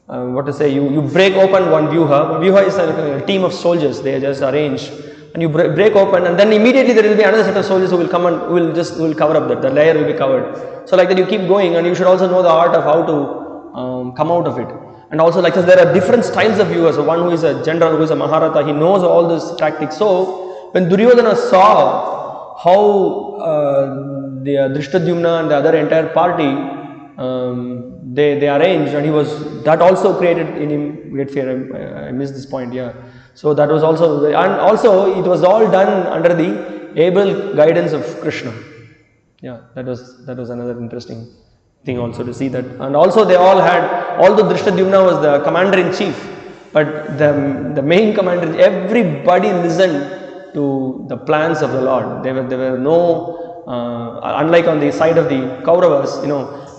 you break open one vyuha. Vyuha is a team of soldiers, they are just arranged, and you break open, and then immediately there will be another set of soldiers who will come and will cover up that, the layer will be covered. So like that you keep going, and you should also know the art of how to come out of it. And also like this, there are different styles of vyuha. So one who is a general, who is a Maharatha, he knows all these tactics. So when Duryodhana saw how the Drishtadyumna and the other entire party they arranged, and that also created in him great fear. I missed this point, yeah. So that was also, and also it was all done under the able guidance of Krishna. Yeah, that was another interesting thing also to see that. And also they all had, although Drishtadyumna was the commander in chief, but the main commander, everybody listened to the plans of the Lord. There were no unlike on the side of the Kauravas,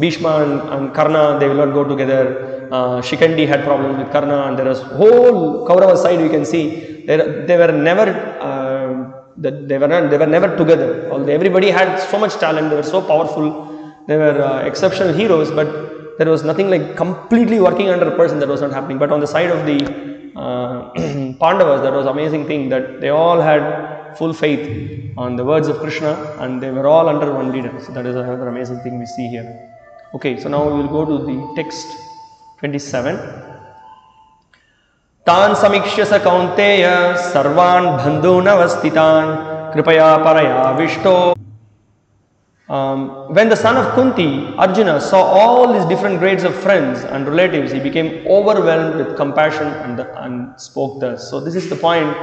Bhishma and Karna, they will not go together. Shikandi had problems with Karna, and there was whole Kaurava side we can see they were never together. Although everybody had so much talent, they were so powerful, they were exceptional heroes, but there was nothing like completely working under a person. That was not happening. But on the side of the Pandavas, that was amazing thing, that they all had full faith on the words of Krishna, and they were all under one leader. So that is another amazing thing we see here. Okay, so now we will go to the text 27. Tan samikshya sa kaunteya sarvan bandhunavastitan kripaya paraya vishto. When the son of Kunti, Arjuna, saw all these different grades of friends and relatives, he became overwhelmed with compassion and spoke thus. So this is the point.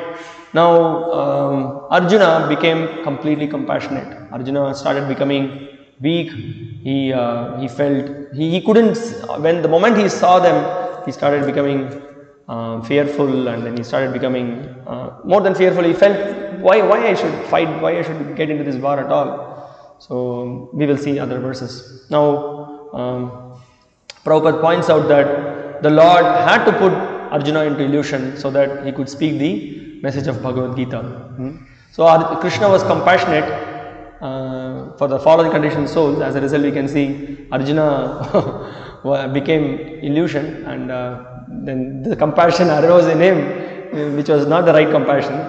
Now Arjuna became completely compassionate. Arjuna started becoming weak. He felt he couldn't. When the moment he saw them, he started becoming fearful, and then he started becoming more than fearful. He felt why I should fight, why I should get into this war at all. So we will see other verses. Now Prabhupada points out that the Lord had to put Arjuna into illusion so that he could speak the message of Bhagavad Gita. So Krishna was compassionate for the fallen conditioned souls. As a result, we can see Arjuna became illusion, and then the compassion arose in him, which was not the right compassion,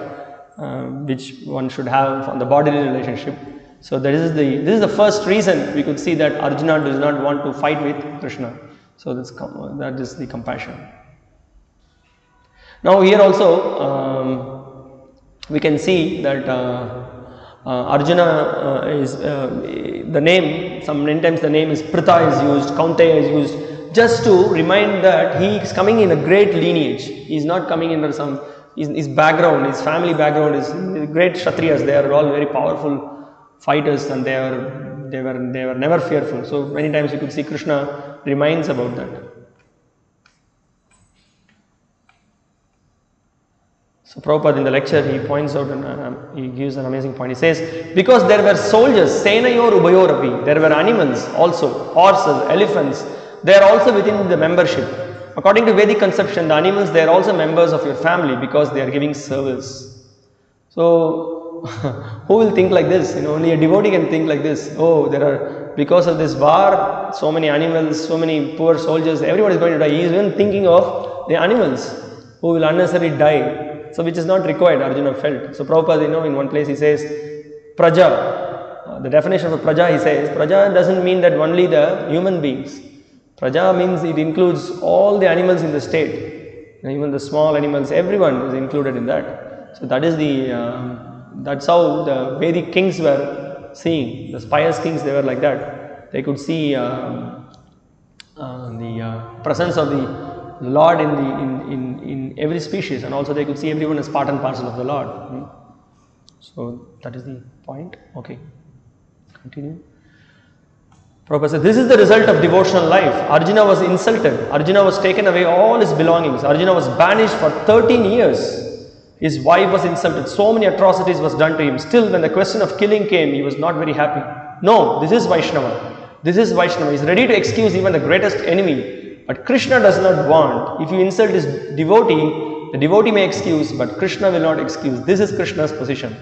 which one should have on the bodily relationship. So this is the first reason we could see that Arjuna does not want to fight with Krishna. So that is the compassion. Now here also we can see that Arjuna is the name. Many times the name is Pritha is used, Kaunteya is used, just to remind that he is coming in a great lineage. He is not coming under some his background, his family background is great Kshatriyas. They are all very powerful fighters, and they were never fearful. So many times you could see Krishna reminds about that. So Prabhupada in the lecture he points out and he gives an amazing point. He says, because there were soldiers, senayor ubayorapi, there were animals also, horses, elephants, they are also within the membership. According to Vedic conception, the animals, they are also members of your family because they are giving service. So who will think like this? Only a devotee can think like this. Oh, because of this war, so many animals, so many poor soldiers, everyone is going to die. He is even thinking of the animals who will unnecessarily die. So which is not required, Arjuna felt. So Prabhupada, in one place he says, Praja. The definition of Praja, he says, Praja doesn't mean that only the human beings. Praja means it includes all the animals in the state. Even the small animals, everyone is included in that. So that is that's how the Vedic kings were seeing. The pious kings, they were like that. They could see the presence of the Lord in every species, and also they could see everyone as part and parcel of the Lord. So that is the point. Okay, continue. Prabhupada said, this is the result of devotional life. Arjuna was insulted. Arjuna was taken away all his belongings. Arjuna was banished for 13 years. His wife was insulted. So many atrocities was done to him. Still, when the question of killing came, he was not very happy. No, this is Vaishnava. This is Vaishnava. He is ready to excuse even the greatest enemy. But Krishna does not want. If you insult his devotee, the devotee may excuse, but Krishna will not excuse. This is Krishna's position.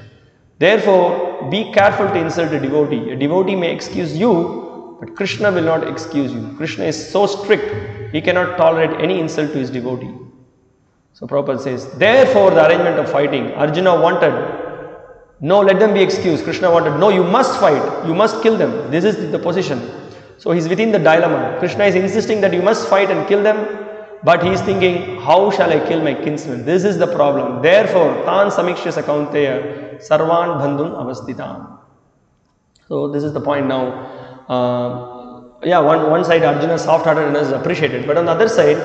Therefore, be careful to insult a devotee. A devotee may excuse you, but Krishna will not excuse you. Krishna is so strict, he cannot tolerate any insult to his devotee. So Prabhupada says, therefore the arrangement of fighting, Arjuna wanted, no, let them be excused. Krishna wanted, no, you must fight, you must kill them. This is the position. So he is within the dilemma. Krishna is insisting that you must fight and kill them, but he is thinking, how shall I kill my kinsmen? This is the problem. Therefore, tan samikshya kaunteya sarvan bandhun avasthitam. So this is the point now. One side Arjuna's soft-heartedness is appreciated, but on the other side,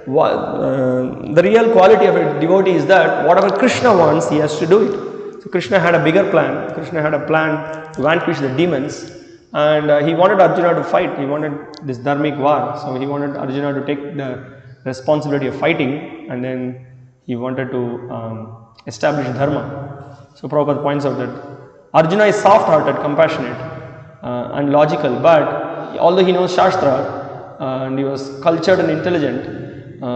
the real quality of a devotee is that whatever Krishna wants, he has to do it. So Krishna had a bigger plan. Krishna had a plan to vanquish the demons, and he wanted Arjuna to fight. He wanted this dharmic war. So he wanted Arjuna to take the responsibility of fighting, and then he wanted to establish dharma. So Prabhupada points out that Arjuna is soft-hearted, compassionate, and logical, but although he knows Shastra and he was cultured and intelligent,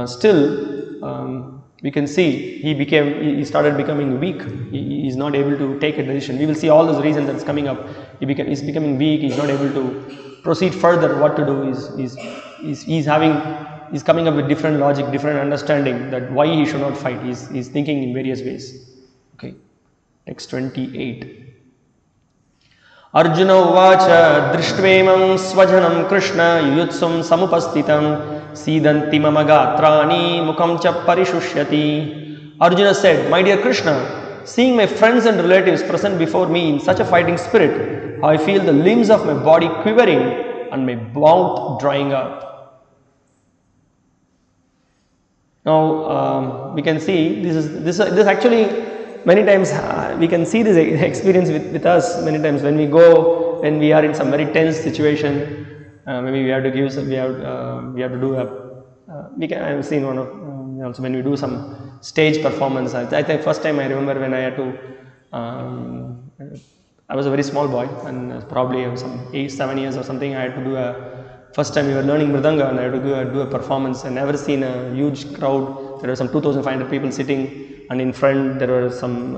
still we can see he started becoming weak. He is not able to take a decision. We will see all those reasons that's coming up. He's becoming weak. He's not able to proceed further. What to do he's coming up with different logic, different understanding that why he should not fight. He's thinking in various ways. Okay, text 28. Arjuna uvacha drishtvaimam svajanam Krishna yujutsum samupastitam Sidanti mama gatrani mukham cha parishushyati. Arjuna said, my dear Krishna, seeing my friends and relatives present before me in such a fighting spirit, how I feel the limbs of my body quivering and my mouth drying up. Now we can see this actually many times we can see this experience with us many times when we are in some very tense situation. Maybe we have to give some, we have to do a I have seen one of also when we do some stage performance. I think first time I remember when I had to I was a very small boy and probably some 8-7 years or something. I had to do a first time we were learning mridanga and I had to do a performance. I never seen a huge crowd. There were some 2,500 people sitting, and in front there were some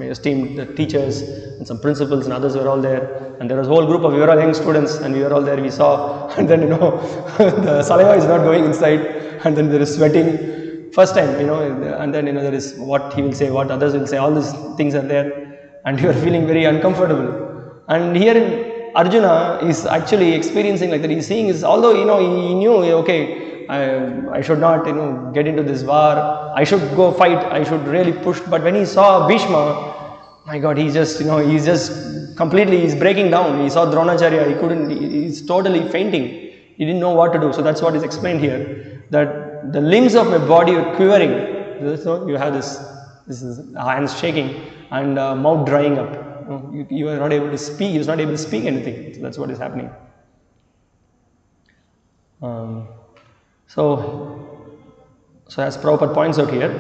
esteemed teachers and some principals and others were all there, and there was a whole group of we were all young students and we were all there. We saw, and then the saliva is not going inside, and then there is sweating. First time, and then there is what he will say, what others will say. All these things are there, and you are feeling very uncomfortable. And here in Arjuna is actually experiencing like that. He's seeing is, although he knew, okay, I should not get into this war, I should go fight, I should really push. But when he saw Bhishma, my God, he's just completely, he's breaking down. He saw Dronacharya, he's totally fainting. He didn't know what to do. So that's what is explained here, that the limbs of my body are quivering. So you have this is hands shaking and mouth drying up. You are not able to speak. He is not able to speak anything. So that's what is happening. So as Prabhupada points out here,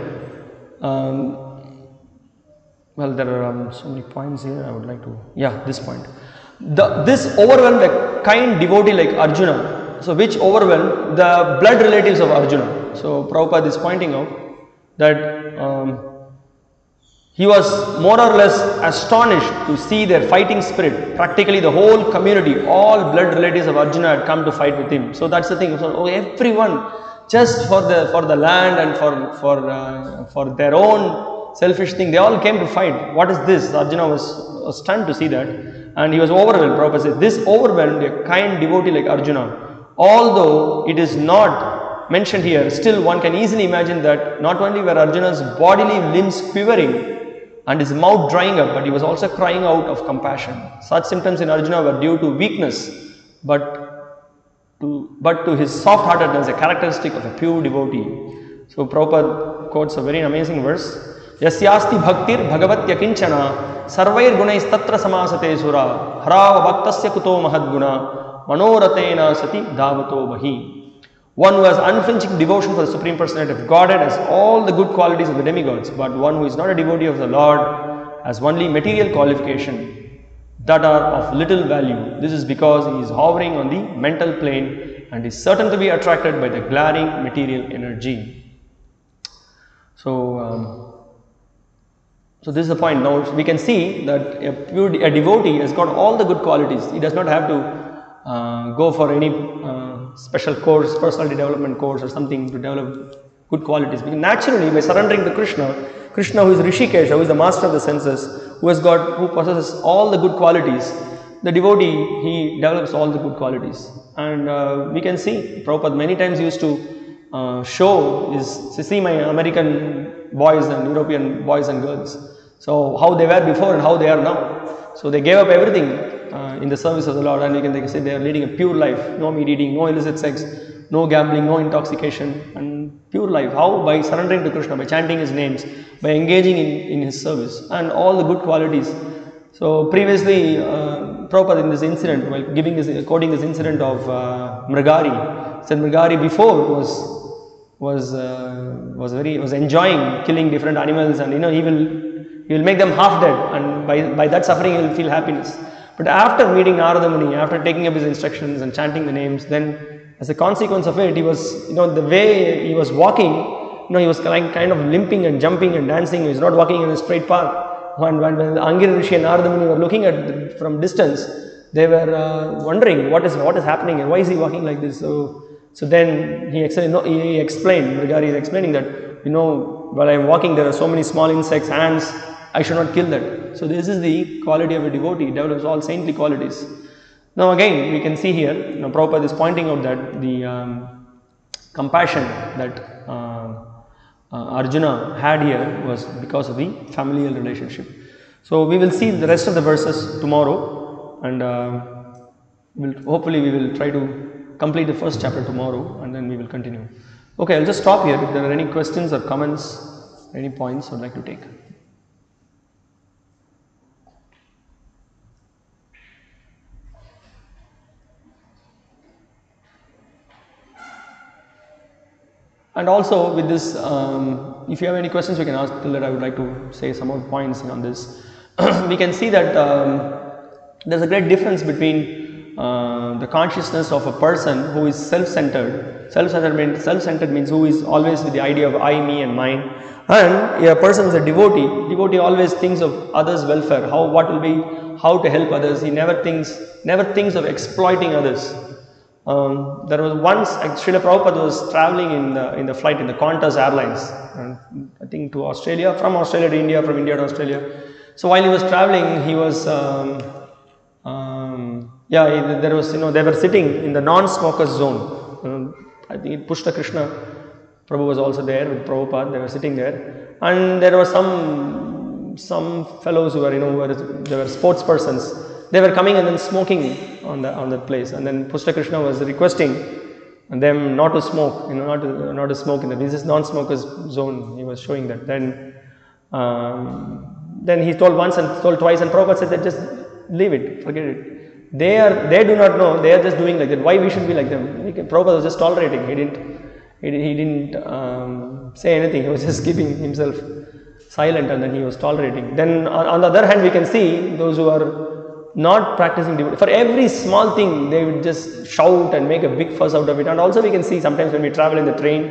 well, there are so many points here. I would like to, this point. This overwhelmed a kind devotee like Arjuna. So which overwhelmed the blood relatives of Arjuna. So Prabhupada is pointing out that he was more or less astonished to see their fighting spirit. Practically the whole community, all blood relatives of Arjuna had come to fight with him. So that's the thing. So everyone, just for the land and for their own selfish thing, they all came to fight. What is this? Arjuna was stunned to see that, and he was overwhelmed. Prabhupada says, this overwhelmed a kind devotee like Arjuna. Although it is not mentioned here, still one can easily imagine that not only were Arjuna's bodily limbs quivering and his mouth drying up, but he was also crying out of compassion. Such symptoms in Arjuna were due to weakness, but to his soft-heartedness, a characteristic of a pure devotee. So Prabhupada quotes a very amazing verse. Yasyasti bhaktir bhagavatya kinchana sarvair gunais tatra samasate sura harava bhaktasya kuto mahadguna manoratena sati dhavato bahi. One who has unflinching devotion for the Supreme Personality of Godhead has all the good qualities of the demigods, but one who is not a devotee of the Lord has only material qualification that are of little value. This is because he is hovering on the mental plane and is certain to be attracted by the glaring material energy. So this is the point. Now we can see that a devotee has got all the good qualities. He does not have to go for any special course, personality development course or something to develop good qualities. Because naturally, by surrendering to Krishna who is Rishikesh, who is the master of the senses, who possesses all the good qualities, the devotee, he develops all the good qualities. And we can see, Prabhupada many times used to see my American boys and European boys and girls. So how they were before and how they are now. So they gave up everything in the service of the Lord, and they can say they are leading a pure life, no meat eating, no illicit sex, no gambling, no intoxication, and pure life. How? By surrendering to Krishna, by chanting his names, by engaging in his service, and all the good qualities. So previously, Prabhupada in this incident, while quoting this incident of Mrigari, said Mrigari before was enjoying killing different animals, and he will make them half dead, and by that suffering he will feel happiness. But after meeting Narada Muni, after taking up his instructions and chanting the names, then as a consequence of it, he was, the way he was walking, he was kind of limping and jumping and dancing. He was not walking in a straight path. When Angir Rishi and Narada Muni were looking at from distance, they were wondering what is happening and why is he walking like this. So then he explained, Mrigari is explaining that, while I am walking, there are so many small insects, ants, I should not kill that. So this is the quality of a devotee, develops all saintly qualities. Now again, we can see here, Prabhupada is pointing out that the compassion that Arjuna had here was because of the familial relationship. So we will see the rest of the verses tomorrow, and hopefully we will try to complete the first chapter tomorrow, and then we will continue. Okay, I'll just stop here. If there are any questions or comments, any points I'd like to take. And also with this, if you have any questions, we can ask. Till that, I would like to say some more points on this. We can see that there's a great difference between the consciousness of a person who is self-centered. Self-centered means who is always with the idea of I, me and mine. And a person who is a devotee. Devotee always thinks of others' welfare. What will be, how to help others. He never thinks of exploiting others. There was once, Srila Prabhupada was traveling in the flight in the Qantas Airlines, I think to Australia, from Australia to India, from India to Australia. So while he was traveling, he was, there was, they were sitting in the non-smokers zone. I think Pushta Krishna Prabhu was also there with Prabhupada. They were sitting there, and there were some fellows who were, they were sports persons. They were coming and then smoking on that place, and then Pushta Krishna was requesting them not to smoke, not to smoke in this is non-smokers zone. He was showing that. Then he told once and told twice, and Prabhupada said that just leave it, forget it. They do not know. They are just doing like that. Why we should be like them? Prabhupada was just tolerating. He didn't say anything. He was just keeping himself silent, and then he was tolerating. Then on the other hand, we can see those who are not practicing devotee. For every small thing, they would just shout and make a big fuss out of it. And also we can see sometimes when we travel in the train,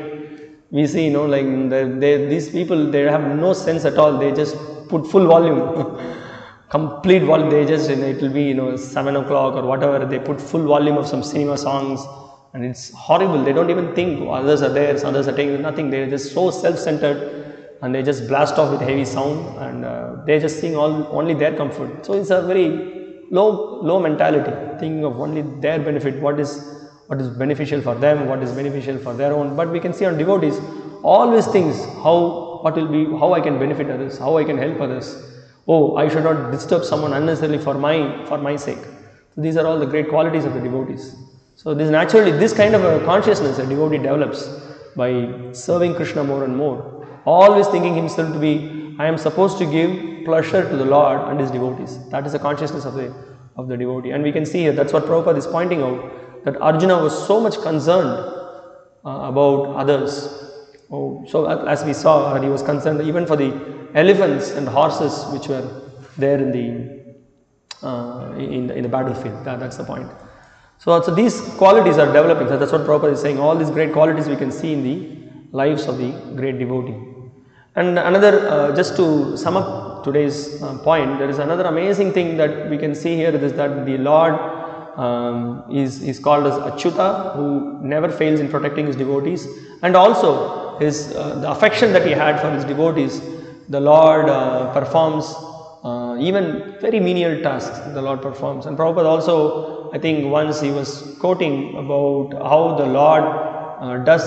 we see, these people, they have no sense at all. They just put full volume, complete volume. They just, it will be, 7 o'clock or whatever. They put full volume of some cinema songs, and it's horrible. They don't even think others are there, others are taking nothing. They're just so self-centered, and they just blast off with heavy sound, and they're just seeing only their comfort. So it's a very low mentality, thinking of only their benefit, what is beneficial for them, what is beneficial for their own. But we can see on devotees, always thinks how I can benefit others, how I can help others. Oh, I should not disturb someone unnecessarily for my sake. So these are all the great qualities of the devotees. So this kind of a consciousness a devotee develops by serving Krishna more and more, always thinking himself to be, I am supposed to give pleasure to the Lord and his devotees. That is the consciousness of the devotee. And we can see here, that's what Prabhupada is pointing out, that Arjuna was so much concerned about others. So as we saw, he was concerned even for the elephants and horses which were there in the battlefield. That's the point. So these qualities are developing. So that's what Prabhupada is saying. All these great qualities we can see in the lives of the great devotee. And another, just to sum up today's point, there is another amazing thing that we can see here, is that the Lord is called as Achyuta, who never fails in protecting his devotees, and also the affection that he had for his devotees. The Lord performs even very menial tasks. The Lord performs, and Prabhupada also, I think once he was quoting about how the Lord does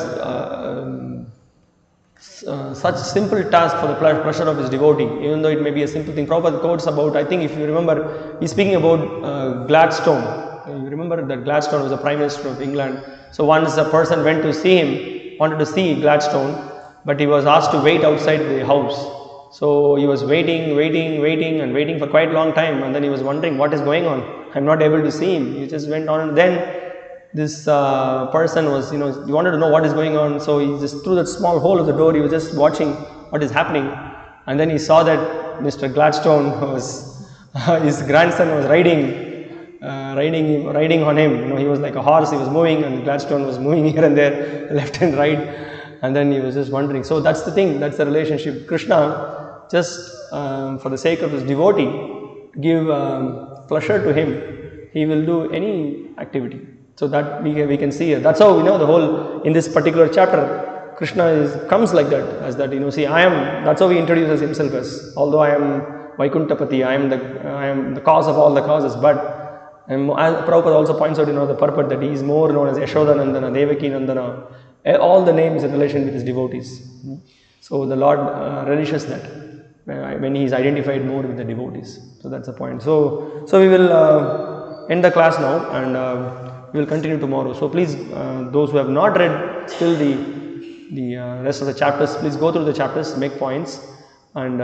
such simple task for the pleasure of his devotee, even though it may be a simple thing. Prabhupada quotes about, I think if you remember, he's speaking about Gladstone. You remember that Gladstone was the Prime Minister of England. So once a person went to see him, wanted to see Gladstone, but he was asked to wait outside the house. So he was waiting for quite a long time, and then he was wondering what is going on. I'm not able to see him. He just went on, and then this person was, he wanted to know what is going on. So he just, through that small hole of the door, he was just watching what is happening. And then he saw that Mr. Gladstone his grandson was riding on him. He was like a horse, he was moving, and Gladstone was moving here and there, left and right. And then he was just wondering. So that's the thing, that's the relationship. Krishna, just for the sake of his devotee, give pleasure to him, he will do any activity. So that we can see here. That's how the whole, in this particular chapter, Krishna comes like that, as that, see, that's how he introduces himself as, although I am Vaikuntapati, I am the cause of all the causes, but And as Prabhupada also points out, the purport that he is more known as Yashodanandana, Devaki Nandana, all the names in relation with his devotees. So the Lord relishes that when he is identified more with the devotees. So that's the point. So we will end the class now, and we will continue tomorrow. So please, those who have not read still the rest of the chapters, please go through the chapters, make points, and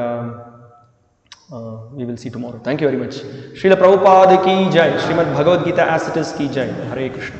we will see tomorrow. Thank you very much. Srila Prabhupada ki jai. Srimad Bhagavad Gita as it is ki jai. Hare Krishna.